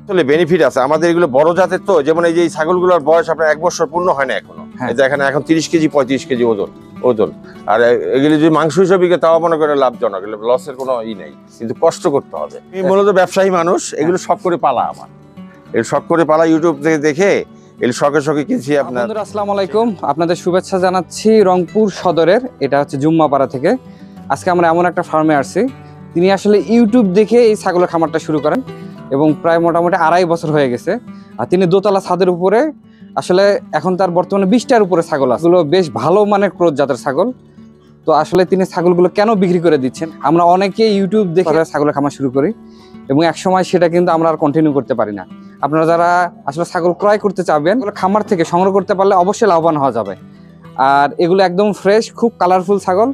আসলে বেনিফিট আছে আমাদের, এগুলো বড় জাতের তো, যেমন এই যে ছাগলগুলোর বয়স আপনার 1 বছর পূর্ণ হয় না এখনো। এখানে এখন 30 কেজি 35 কেজি ওজন। আর এগুলি যদি মাংস হিসেবে তাও মনে করে লাভজনক, লসের কোনো নেই, কিন্তু কষ্ট করতে হবে। আমি মূলত ব্যবসায়ী মানুষ, এগুলো শখ করে পালা আমার, এর শখ করে পালা ইউটিউব থেকে দেখে এর শখে কিনছি। আপনার বন্ধুরা আসসালামু আলাইকুম, আপনাদের শুভেচ্ছা জানাচ্ছি রংপুর সদরের, এটা হচ্ছে জুম্মাপাড়া থেকে। আজকে আমরা এমন একটা ফার্মে আসছি, তিনি আসলে ইউটিউব দেখে এই ছাগলের খামারটা শুরু করেন এবং প্রায় মোটামুটি 2.5 বছর হয়ে গেছে। আর তিনি দোতলা ছাদের উপরে আসলে এখন তার বর্তমানে 20টার উপরে ছাগল আছে, এগুলো বেশ ভালো মানের ক্রোধ জাতের ছাগল। তো আসলে তিনি ছাগলগুলো কেন বিক্রি করে দিচ্ছেন, আমরা অনেকে ইউটিউব দেখে ছাগলের খামার শুরু করি এবং এক সময় সেটা কিন্তু আমরা আর কন্টিনিউ করতে পারি না। আপনারা যারা আসলে ছাগল ক্রয় করতে চাবেন, খামার থেকে সংগ্রহ করতে পারলে অবশ্যই লাভবান হওয়া যাবে। আর এগুলো একদম ফ্রেশ, খুব কালারফুল ছাগল।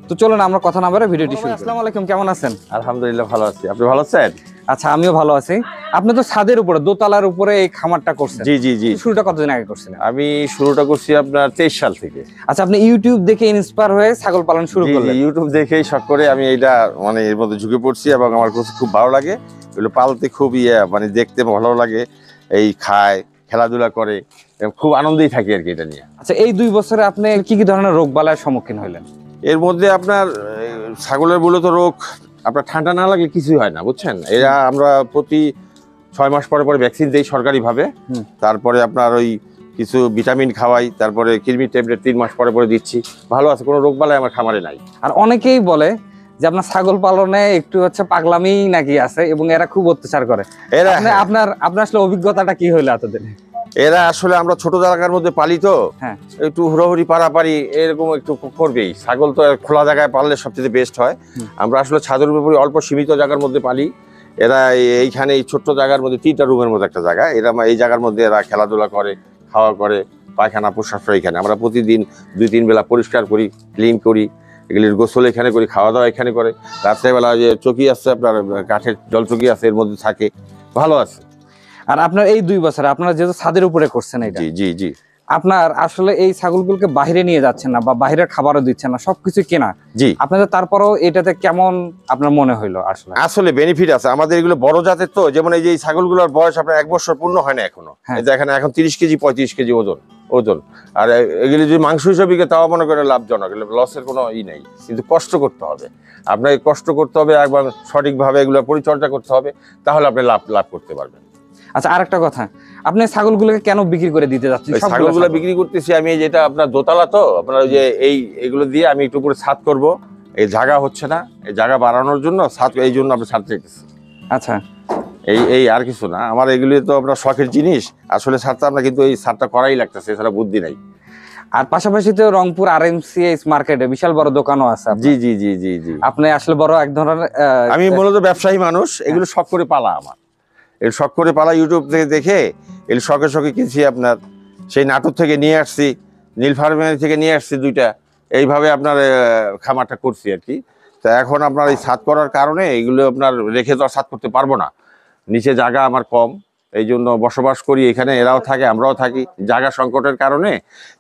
তো চলুন আমরা কথা না বলে ভিডিওটি শুরু করি। আসসালামু আলাইকুম, কেমন আছেন? আলহামদুলিল্লাহ ভালো আছি, আপনি ভালো আছেন? আচ্ছা, আমিও ভালো আছি। আপনি তো ছাদের উপরে, দোতলার উপরে এই খামারটা করছেন। জি। শুরুটা কতদিন আগে করছিলেন? আমি শুরুটা করছি আপনার 23 সাল থেকে। আচ্ছা, আপনি ইউটিউব দেখে ইন্সপায়ার হয়ে ছাগল পালন শুরু করলেন? ইউটিউব দেখেই শখ করে আমি এইটা মানে এর মধ্যে ঝুঁকে পড়ছি এবং আমার খুব ভালো লাগে। এগুলো পালতে খুব মানে দেখতে ভালো লাগে, এই খায়, খেলাধুলা করে, খুব আনন্দেই থাকি আর কি এটা নিয়ে। আচ্ছা, এই 2 বছরে আপনি কি কি ধরনের রোগ বালার সম্মুখীন হইলেন? এর মধ্যে আপনার ছাগলের মূলত রোগ আপনার ঠান্ডা না লাগলে কিছুই হয় না, বুঝছেন। এরা আমরা প্রতি 6 মাস পরে ভ্যাকসিন দেই সরকারিভাবে। তারপরে আপনার ওই কিছু ভিটামিন খাওয়াই, তারপরে কৃমি ট্যাবলেট 3 মাস পরে দিচ্ছি। ভালো আছে, কোনো রোগ বালাই আমার খামারে নাই। আর অনেকেই বলে যে আপনার ছাগল পালনে একটু হচ্ছে পাগলামি নাকি আছে এবং এরা খুব অত্যাচার করে। আপনার আসলে অভিজ্ঞতাটা কি হইলো এতদিন? এরা আসলে আমরা ছোট জায়গার মধ্যে পালি তো, একটু হুড়োহুড়ি পারাপারি এরকম একটু করবেই। ছাগল তো খোলা জায়গায় পাললে সবচেয়ে বেস্ট হয়। আমরা আসলে ছাদের উপরে অল্প সীমিত জায়গার মধ্যে পালি। এরা এইখানে এই ছোট্ট জায়গার মধ্যে 3টা রুমের মধ্যে একটা জায়গা, এরা এই জায়গার মধ্যে এরা খেলাধুলা করে, খাওয়া করে, পায়খানা প্রস্রাব এখানে। আমরা প্রতিদিন 2-3 বেলা পরিষ্কার করি, ক্লিন করি, এগুলির গোসল এখানে করি, খাওয়া দাওয়া এখানে করে। রাত্রেবেলা যে চকি আছে আপনার, কাঠের জল চকি আছে, এর মধ্যে থাকে, ভালো আছে। আর আপনার এই 2 বছরে আপনারা যেহেতু ছাদের উপরে করছেন এটা, জি আপনার আসলে এই ছাগলগুলোকে বাইরে নিয়ে যাচ্ছেন না বা বাইরের খাবারও দিচ্ছেন না, সবকিছু কেনা। জি, আপনাদের তারপরেও এটাতে কেমন আপনার মনে হইলো? আসলে বেনিফিট আছে আমাদের, এগুলো বড় জাতের তো, যেমন এই যে ছাগলগুলোর বয়স আপনার 1 বছর পূর্ণ হয় না এখনো। এখানে এখন 30 কেজি 35 কেজি ওজন। আর এগুলি যদি মাংস হিসেবে তাও মনে করে লাভজনক, লসের কোনো নেই, কিন্তু কষ্ট করতে হবে। আপনাকে কষ্ট করতে হবে, একবার সঠিকভাবে এগুলো পরিচর্যা করতে হবে, তাহলে আপনি লাভ করতে পারবেন। আচ্ছা, আরেকটা কথা, আপনি ছাগলগুলোকে কেন বিক্রি করে দিতে যাচ্ছেন? ছাগলগুলো বিক্রি করতেছি আমি, যেটা আপনার দোতলা তো, আপনার যে এইগুলো দিয়ে আমি একটু উপরে ছাদ করব, এই জায়গা হচ্ছে না, এই জায়গা বাড়ানোর জন্য ছাদ, এই জন্য আপনি ছাদ চাইতেছি। আচ্ছা, এই আর কিছু না, আমার এগুলি তো আপনার শখের জিনিস। আসলে ছাদটা আমরা কিন্তু এই ছাদটা করাই লাগতেছে, এছাড়া বুদ্ধি নাই। আর পাশাপাশি তো রংপুর RMCS মার্কেটে বিশাল বড় দোকানও আছে। জি। আপনি আসলে বড় এক ধরনের, আমি মূলত ব্যবসায়ী মানুষ, এগুলো শখ করে পালা আমার, এর শখ করে পালা ইউটিউব থেকে দেখে এর শখে কিনছি। আপনার সেই নাটক থেকে নিয়ে আসছি, নীল ফার্মের থেকে নিয়ে আসছি 2টা, এইভাবে আপনার খামারটা করছি আর কি। তা এখন আপনার এই ছাদ করার কারণে এগুলো আপনার রেখে তো আর ছাদ করতে পারবো না, নিচে জায়গা আমার কম, এই জন্য বসবাস করি এখানে, এরাও থাকে আমরাও থাকি। জায়গা সংকটের কারণে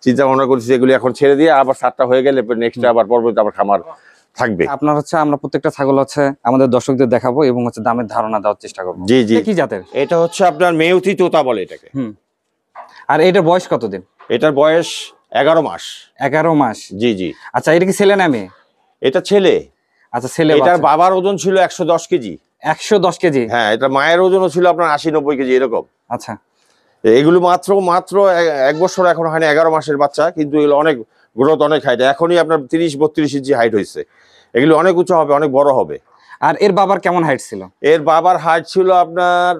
চিন্তা ভাবনা করছি এগুলি এখন ছেড়ে দিয়ে আবার ছাদটা হয়ে গেলে নেক্সট আবার পরবর্তী আবার খামার থাকবে। আপনার হচ্ছে আমরা প্রত্যেকটা ছাগল হচ্ছে আমাদের দর্শকদের দেখাবো এবং হচ্ছে দামের ধারণা দেওয়ার চেষ্টা করবো। জি কি জাতের? এটা হচ্ছে আপনার মেয়তি তোতা বলে এটাকে। আর এটার বয়স কতদিন? এটার বয়স 11 মাস। 11 মাস? জি। আচ্ছা, এটা কি ছেলে না মেয়ে? এটা ছেলে। আচ্ছা, ছেলে। এটার বাবার ওজন ছিল 110 কেজি। 110 কেজি? হ্যাঁ, এটা মায়ের ওজনও ছিল আপনার 80-90 কেজি এরকম। আচ্ছা, এগুলো মাত্র 1 বছর এখন হয়নি, 11 মাসের বাচ্চা, কিন্তু এগুলো অনেক গ্রোথ, অনেক হাইট। এখনই আপনার 30-32 ইঞ্চি হাইট হয়েছে। এগুলো অনেক উঁচু হবে, অনেক বড় হবে। আর এর বাবার কেমন হাইট ছিল? এর বাবার হাইট ছিল আপনার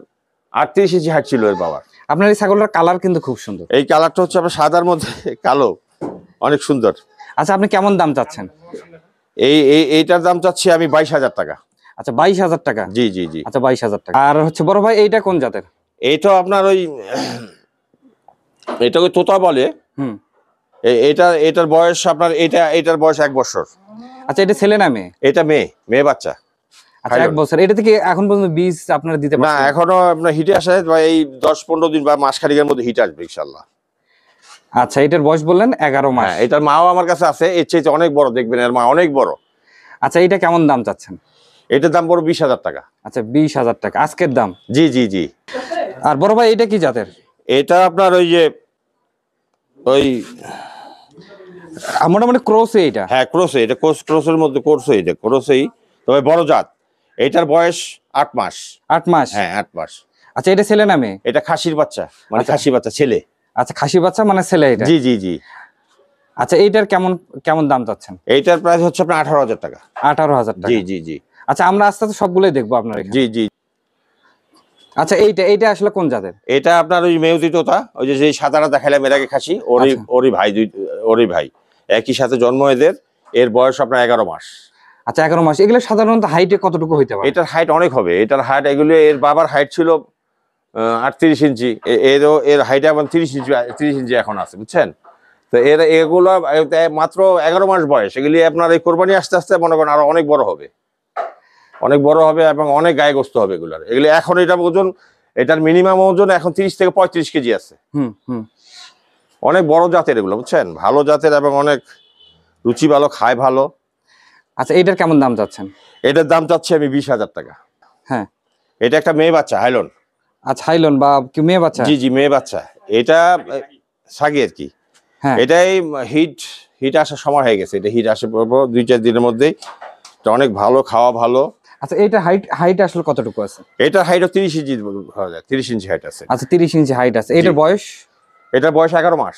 38 ইঞ্চি হাইট ছিল এর বাবার। আপনার এই ছাগলটার কালার কিন্তু খুব সুন্দর। এই কালারটা হচ্ছে আপনার সাদার মধ্যে কালো, অনেক সুন্দর। আচ্ছা, আপনি কেমন দাম চাচ্ছেন? এইটার দাম চাচ্ছি আমি 22,000 টাকা। আচ্ছা, 22,000 টাকা? জি। আচ্ছা, 22,000 টাকা। আর হচ্ছে বড় ভাই, এইটা কোন জাতের? এইটা আপনার এটাকে তোতা বলে। এটার বয়স আপনার, এটার বয়স 1 বছর। আচ্ছা, এটা ছেলে না মেয়ে? এটা মেয়ে বাচ্চা। আচ্ছা, 1 বছর। এটা থেকে এখন পর্যন্ত বীজ আপনারা দিতে পারছেন? না, এখনো আপনার হিটে আসে, এই 10-15 দিন বা মাস খানিকের মধ্যে হিট আসবে ইনশাআল্লাহ। আচ্ছা, এটার বয়স বললেন 11 মাস। এটার মাও আমার কাছে আছে, এর চেয়ে অনেক বড়, দেখবেন এর মা অনেক বড়। আচ্ছা, এটা কেমন দাম চাচ্ছেন? এটার দাম পড়বে 20,000 টাকা। আচ্ছা 20,000 টাকা আজকের দাম। জি জি জি। আর বড় ভাই এটা কি জাতের? এটা আপনার ওই যে ওই মোটামুটি ক্রস এটা। হ্যাঁ ক্রসে, এটা ক্রসের মধ্যে করছে, এটা ক্রসেই, তবে বড় জাত। এটার বয়স 8 মাস। 8 মাস? হ্যাঁ 8 মাস। আচ্ছা এটা ছেলে না মেয়ে? এটা খাসির বাচ্চা, মানে আচ্ছা। খাসি বাচ্চা ছেলে। আচ্ছা খাসি বাচ্চা মানে ছেলে এটা? জি জি জি। আচ্ছা এইটার কেমন কেমন দাম চাচ্ছেন? এইটার প্রাইস হচ্ছে আপনার 18,000 টাকা। 18,000 টাকা? জি জি জি। আচ্ছা আমরা আস্তে আস্তে সবগুলোই দেখবো আপনার এখানে। জি জি। আচ্ছা এইটা আসলে কোন জাতের? এটা আপনার ওই মেয়তি তোতা, ওই যে সাদাটা দেখাইলাম এর আগে খাসি, ওরই আচ্ছা। ওরই ভাই, ওরই ভাই, একই সাথে জন্ম এদের। এর বয়স আপনার 11 মাস। আচ্ছা 11 মাস। এগুলো সাধারণত হাইটে কতটুকু হইতে পারে? এটার হাইট অনেক হবে, এটার হাইট, এগুলো এর বাবার হাইট ছিল 38 ইঞ্চি, এর হাইট এখন 30 ইঞ্চি এখন আছে, বুঝছেন? তো এগুলো মাত্র 11 মাস বয়স। এগুলি আপনার এই কোরবানি আস্তে আস্তে মনে করেন আরো অনেক বড় হবে, অনেক বড় হবে এবং অনেক গায়ে-গোস্ত হবে এগুলার। এগুলি এখন এটা ওজন, এটার মিনিমাম ওজন এখন 30 থেকে 35 কেজি আছে। অনেক বড় জাতের এগুলো, বুঝছেন? ভালো জাতের এবং অনেক রুচি ভালো, খায় ভালো। আচ্ছা এইটার কেমন দাম চাচ্ছেন? এটার দাম চাচ্ছি আমি 20,000 টাকা। হ্যাঁ। এটা একটা মেয়ে বাচ্চা, হাইলন। আচ্ছা হাইলন বা কি মেয়ে বাচ্চা? জি জি মেয়ে বাচ্চা। এটা সাগি আর কি। হ্যাঁ। এটাই হিট আসার সময় হয়ে গেছে, এটা হিট আসে পড়বো 2-4 দিনের মধ্যেই। এটা অনেক ভালো, খাওয়া ভালো। আচ্ছা এইটা হাইট আসলে কতটুকু আছে? এটার হাইট 30 ইঞ্চি, 30 ইঞ্চি হাইট আছে। আচ্ছা 30 ইঞ্চি হাইট আছে। এটার বয়স? এটার বয়স 11 মাস।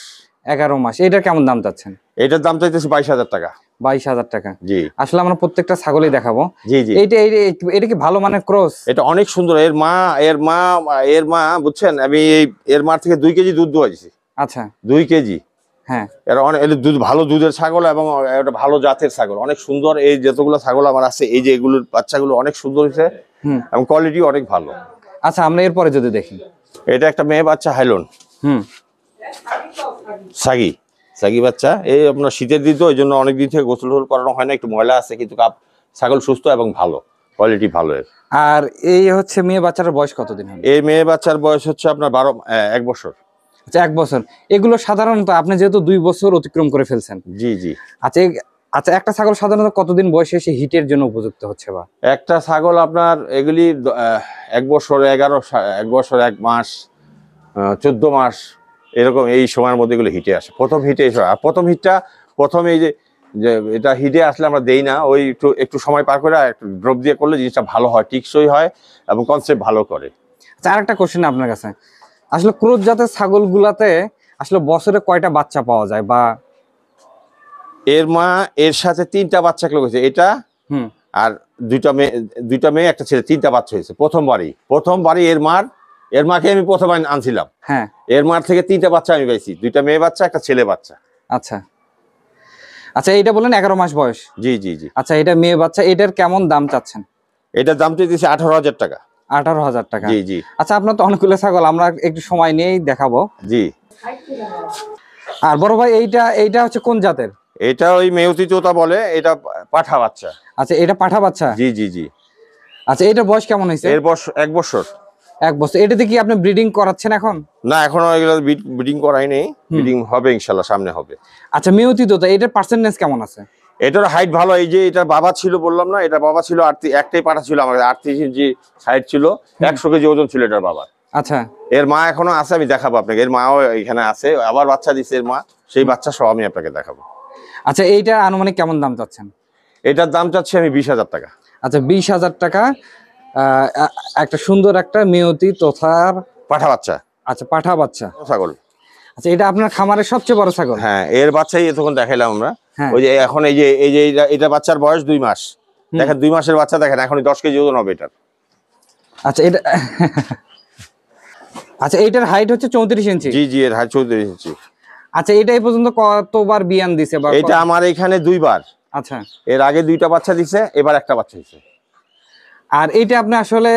11 মাস। এটার কেমন দাম চাচ্ছেন? এটার দাম চাইতেছে 22,000 টাকা। 22,000 টাকা? জি। আসলে আমরা প্রত্যেকটা ছাগলই দেখাবো। জি জি। এটা কি ভালো মানের ক্রস? এটা অনেক সুন্দর। এর মা বুঝছেন, আমি এর মার থেকে 2 কেজি দুধ দোয়াইছি। আচ্ছা 2 কেজি। হ্যাঁ। এর অনেক দুধ, ভালো দুধের ছাগল এবং এটা ভালো জাতের ছাগল, অনেক সুন্দর। এই যতগুলো ছাগল আমার আছে, এই যে এগুলোর বাচ্চাগুলো অনেক সুন্দর হয়েছে এবং কোয়ালিটি অনেক ভালো। আচ্ছা আমরা এরপরে যদি দেখি, এটা একটা মেয়ে বাচ্চা হাইলন। সাগি বাচ্চা। এই আপনার শীতের দিন তো, ওই জন্য অনেক দিন থেকে গোসল করানো হয় না, একটু ময়লা আছে, কিন্তু ছাগল সুস্থ এবং ভালো, কোয়ালিটি ভালো এর। আর এই হচ্ছে মেয়ে বাচ্চাটার বয়স কতদিন হবে? এই মেয়ে বাচ্চার বয়স হচ্ছে আপনার 1 বছর। আচ্ছা 1 বছর। এগুলো সাধারণত আপনি যেহেতু 2 বছর অতিক্রম করে ফেলছেন। জি জি। আচ্ছা আচ্ছা একটা ছাগল সাধারণত কতদিন বয়সে এসে হিটের জন্য উপযুক্ত হচ্ছে? বা একটা ছাগল আপনার এগুলি 1 বছর 1 বছর 1 মাস 14 মাস এরকম, এই সময়ের মধ্যে এগুলো হিটে আসে। প্রথম হিটে এসে, আর প্রথম এই যে এটা হিটে আসলে আমরা দেই না, ওই একটু সময় পার করে একটু ড্রপ দিয়ে করলে জিনিসটা ভালো হয়, টিকসই হয় এবং কনসেপ্ট ভালো করে। আচ্ছা আরেকটা কোশ্চেন আপনার কাছে, আসলে ক্রস জাতের ছাগলগুলাতে আসলে বছরে কয়টা বাচ্চা পাওয়া যায়? বা এর মা এর সাথে 3টা বাচ্চা হয়েছে, এটা আর 2টা মেয়ে একটা ছেলে, 3টা বাচ্চা হয়েছে প্রথমবারই। এর মাকে আমি প্রথম আনছিলাম। হ্যাঁ। এর মার থেকে 3টা বাচ্চা আমি পাইছি, 2টা মেয়ে বাচ্চা, একটা ছেলে বাচ্চা। আচ্ছা আচ্ছা এইটা বলেন 11 মাস বয়স? জি জি জি। আচ্ছা এটা মেয়ে বাচ্চা। এটার কেমন দাম চাচ্ছেন? এটার দাম চাইতেছি 18,000 টাকা। 18,000 টাকা? জি জি। আচ্ছা আপনার তো অনেকগুলো ছাগল, আমরা একটু সময় নিয়েই দেখাবো। জি। আর বড় ভাই এইটা হচ্ছে কোন জাতের? এটা ওই মেয়তি তোতা বলে, এটা পাঠা বাচ্চা। আচ্ছা এটা পাঠা বাচ্চা? জি জি জি। আচ্ছা এটার বয়স কেমন হয়েছে? এর বয়স 1 বছর। 1 বছর। এটাতে কি আপনি ব্রিডিং করাচ্ছেন এখন? না, এখনো এগুলো ব্রিডিং করাই নেই, ব্রিডিং হবে ইনশাআল্লাহ, সামনে হবে। আচ্ছা মেয়তি তোতা, এটার পার্সেন্টেজ কেমন আছে? এটার হাইট ভালো। এই যে এটার বাবা ছিল, বললাম না, এটা বাবা ছিল একটাই পাঠা ছিল আমার, 38 ইঞ্চি হাইট ছিল, 100 কেজি ওজন ছিল এটার বাবা। আচ্ছা এর মা এখনো আছে, আমি দেখাবো আপনাকে। এর মাও এখানে আছে, আবার বাচ্চা দিচ্ছে এর মা, সেই বাচ্চা সহ আমি আপনাকে দেখাবো। আচ্ছা এইটা আনুমানিক কেমন দাম চাচ্ছেন? এটার দাম চাচ্ছি আমি 20,000 টাকা। আচ্ছা 20,000 টাকা। একটা সুন্দর একটা মেয়তি তোতার পাঠা বাচ্চা। আচ্ছা পাঠা বাচ্চা ছাগল। আচ্ছা এটা আপনার খামারের সবচেয়ে বড় ছাগল? হ্যাঁ, এর বাচ্চাই তখন দেখাইলাম আমরা। হ্যাঁ। ওই যে এখন এটা বাচ্চার বয়স 2 মাস। দেখেন 2 মাসের বাচ্চা, দেখেন এখনই 10 কেজি ওজন হবে এটার। আচ্ছা এটা আচ্ছা এইটার হাইট হচ্ছে 34 ইঞ্চি? জি জি, এর হাইট 34 ইঞ্চি। আচ্ছা এটা এই পর্যন্ত কতবার বিয়ান দিছে? বা এটা আমার এখানে 2 বার। আচ্ছা। এর আগে 2টা বাচ্চা দিছে, এবার একটা বাচ্চা হয়েছে। আর এইটা আপনি আসলে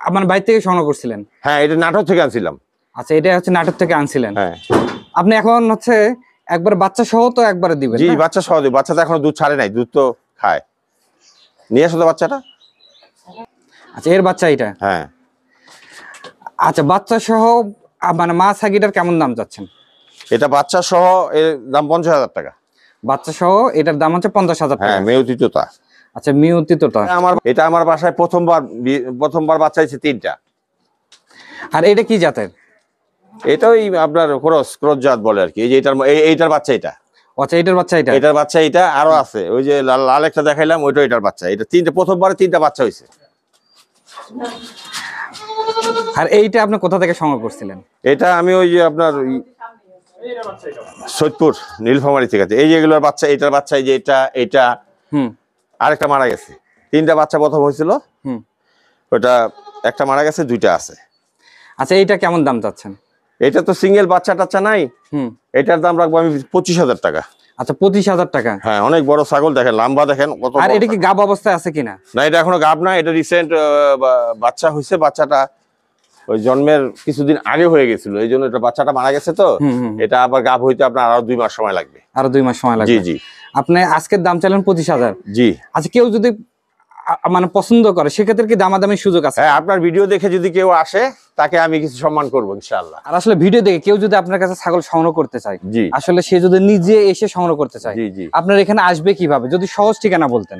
আমার বাইরে থেকে সংগ্রহ করছিলেন? হ্যাঁ, এটা নাটক থেকে আনছিলাম। আচ্ছা এটা হচ্ছে নাটক থেকে আনছিলেন? হ্যাঁ। আপনি এখন হচ্ছে একবার বাচ্চা সহ তো একবারে দিবেন? জি, বাচ্চা সহ দিই। বাচ্চা তো এখনো দুধ ছাড়ে নাই, দুধ তো খায়। নিয়ে আসো তো বাচ্চাটা। আচ্ছা এর বাচ্চা এটা? হ্যাঁ। আচ্ছা বাচ্চা সহ মানে মা ছাগিটার কেমন দাম চাচ্ছেন? এটা বাচ্চা সহ এর দাম 50,000 টাকা। বাচ্চা সহ এটার দাম হচ্ছে 50,000 টাকা? হ্যাঁ, মেয়তি তোতা। আচ্ছা, মিয়তিতটা। এটা আমার বাসায় প্রথমবার বাচ্চা হয়েছে 3টা। আর এটা কি জাতের? এটা ওই আপনার ক্রস জাত বলে আর কি। এই যে এইটার বাচ্চা এটা। আচ্ছা, এটার বাচ্চা এটা? এটার বাচ্চা এটা, আরো আছে ওই যে লাল একটা দেখাইলাম, ওইটা এটার বাচ্চা। এটা প্রথমবারে 3টা বাচ্চা হয়েছে। আর এইটা আপনি কোথা থেকে সংগ্রহ করছিলেন? এটা আমি ওই যে আপনার সৈয়দপুর নীলফামারী থেকে। এই যে এগুলোর বাচ্চা, এটার বাচ্চা, এই যে এটা আরেকটা মারা গেছে। 3টা বাচ্চা প্রথম হয়েছিল, ওটা একটা মারা গেছে, 2টা আছে। আচ্ছা, এইটা কেমন দাম চাচ্ছেন? এটা তো সিঙ্গেল বাচ্চা টাচ্চা নাই, এটার দাম রাখবো আমি 25,000 টাকা। আচ্ছা, 25,000 টাকা। হ্যাঁ, অনেক বড় ছাগল, দেখেন লম্বা, দেখেন কত। আর এটা কি গাব অবস্থায় আছে কিনা? না, এটা এখনো গাব না, এটা রিসেন্ট বাচ্চা হয়েছে। বাচ্চাটা ওই জন্মের কিছুদিন আগে হয়ে গেছিল, এই জন্য এটা বাচ্চাটা মারা গেছে। তো এটা আবার গাব হইতে আপনার আরো 2 মাস সময় লাগবে। আরো 2 মাস সময় লাগবে? জি জি। আপনি আজকের দাম চাইলেন 25,000। জি। আচ্ছা, কেউ যদি মানে পছন্দ করে সেক্ষেত্রে কি দামাদামির সুযোগ আছে? হ্যাঁ, আপনার ভিডিও দেখে যদি কেউ আসে তাকে আমি কিছু সম্মান করবো ইনশাআল্লাহ। আর আসলে ভিডিও দেখে কেউ যদি আপনার কাছে ছাগল সংগ্রহ করতে চায়, জি, আসলে সে যদি নিজে এসে সংগ্রহ করতে চায়, জি জি, আপনার এখানে আসবে কিভাবে? যদি সহজ ঠিকানা বলতেন।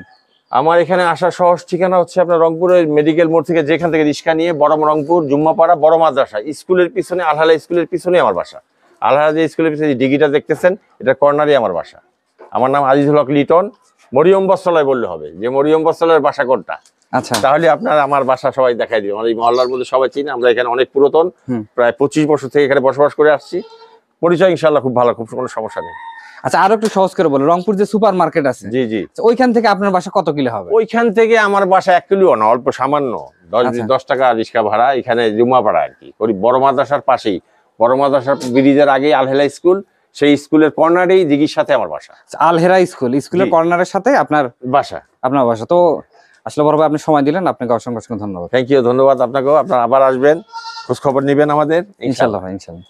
আমার এখানে আসার সহজ ঠিকানা হচ্ছে আপনার রংপুরের মেডিকেল মোড় থেকে, যেখান থেকে রিক্সা নিয়ে বড় রংপুর জুম্মাপাড়া বড় মাদ্রাসা স্কুলের পিছনে, আলহালা স্কুলের পিছনে আমার বাসা। আলহালা যে স্কুলের পিছনে ডিগিটা দেখতেছেন, এটা কর্নারই আমার বাসা। আমার নাম আজিজুল হক লিটন। মরিয়ম বস্ত্রালয় বললে হবে যে মরিয়ম বস্ত্রালয়ের বাসা কোনটা। আচ্ছা, তাহলে আপনার আমার বাসা সবাই দেখাই দিবে। আমার এই মহল্লার মধ্যে সবাই চিনি, আমরা এখানে অনেক পুরাতন, প্রায় 25 বছর থেকে এখানে বসবাস করে আসছি। পরিচয় ইনশাআল্লাহ খুব ভালো, খুব কোনো সমস্যা নেই। আচ্ছা, আরো একটু সহজ করে বলো, রংপুর যে সুপার মার্কেট আছে, জি জি, ওইখান থেকে আপনার বাসা কত কিলো হবে? ওইখান থেকে আমার বাসা 1 কিলো না, অল্প সামান্য 10 টাকা রিক্সা ভাড়া। এখানে জুম্মাপাড়া আর কি, ওই বড় মাদ্রাসার পাশেই, বড় মাদ্রাসার ব্রিজের আগেই আলহেলা স্কুল, সেই স্কুলের কর্নারেই দিঘির সাথে আমার বাসা। আলহেরা স্কুলের কর্নারের সাথে আপনার বাসা? আপনার বাসা। তো আসলে বড় ভাই, আপনি সময় দিলেন, আপনাকে অসংখ্য অসংখ্য ধন্যবাদ। থ্যাংক ইউ, ধন্যবাদ আপনাকেও। আপনারা আবার আসবেন, খোঁজ খবর নিবেন আমাদের ইনশাআল্লাহ ভাই, ইনশাআল্লাহ।